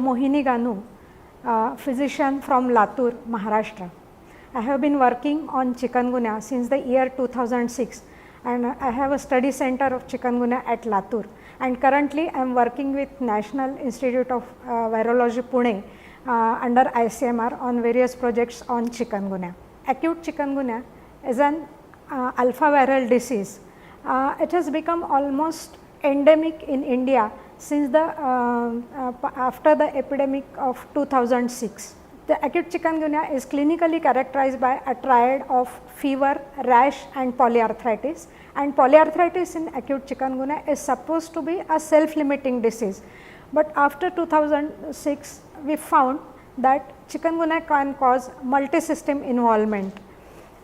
Mohini Ganu, physician from Latur, Maharashtra. I have been working on chikungunya since the year 2006, and I have a study center of chikungunya at Latur, and currently I am working with National Institute of Virology Pune under ICMR on various projects on chikungunya. Acute chikungunya is an alpha viral disease. It has become almost endemic in India since the after the epidemic of 2006. The acute chikungunya is clinically characterized by a triad of fever, rash and polyarthritis, and polyarthritis in acute chikungunya is supposed to be a self-limiting disease. But after 2006 we found that chikungunya can cause multi-system involvement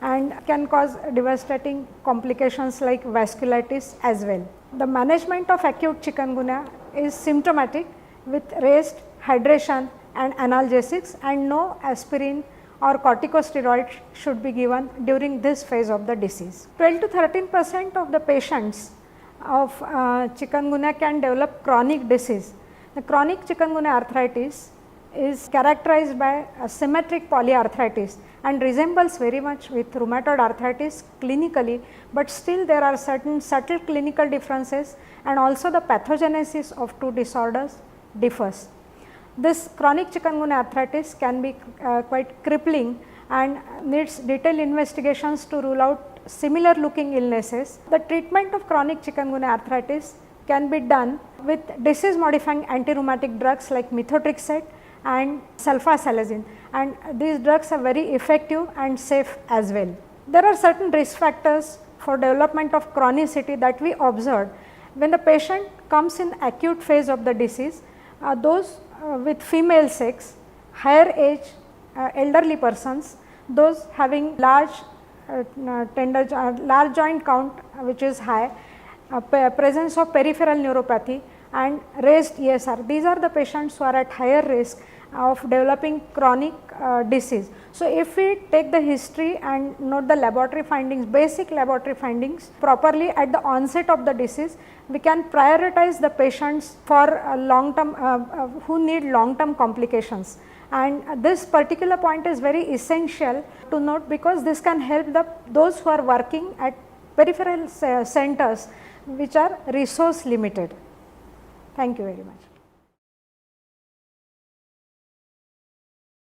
and can cause devastating complications like vasculitis as well. The management of acute chikungunya is symptomatic with raised hydration and analgesics, and no aspirin or corticosteroids should be given during this phase of the disease. 12 to 13% of the patients of chikungunya can develop chronic disease. The chronic chikungunya arthritis is characterized by a symmetric polyarthritis and resembles very much with rheumatoid arthritis clinically, but still there are certain subtle clinical differences, and also the pathogenesis of two disorders differs. This chronic chikungunya arthritis can be quite crippling and needs detailed investigations to rule out similar looking illnesses. The treatment of chronic chikungunya arthritis can be done with disease modifying anti-rheumatic drugs like methotrexate and sulfasalazine, and these drugs are very effective and safe as well. There are certain risk factors for development of chronicity that we observed when the patient comes in acute phase of the disease. Those with female sex, higher age, elderly persons, those having large large joint count which is high, presence of peripheral neuropathy and raised ESR. These are the patients who are at higher risk of developing chronic disease. So, if we take the history and note the laboratory findings, basic laboratory findings properly at the onset of the disease, we can prioritize the patients for long term who need long term complications. And this particular point is very essential to note, because this can help those who are working at peripheral centers which are resource limited. Thank you very much.